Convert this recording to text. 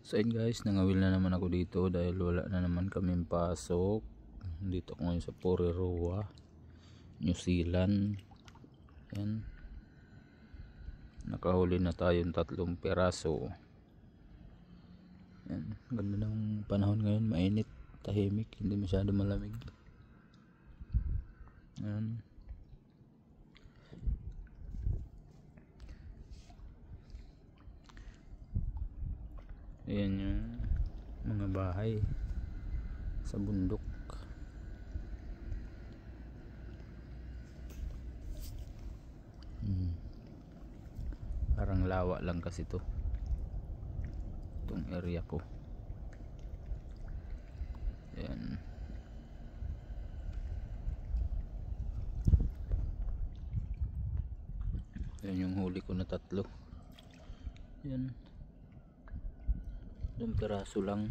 So yun guys, nangawil na naman ako dito dahil wala na naman kaming pasok. Dito ako ngayon sa Porirua, New Zealand. Yan. Nakahuli na tayong 3 piraso. Yan. Ganda ng panahon ngayon, mainit, tahimik, hindi masyado malamig. Yan. Ayan yung mga bahay sa bundok. Parang lawa lang kasi itong area ko. Ayan. Ayan yung huli ko na 3. Ayan. 2 piraso lang.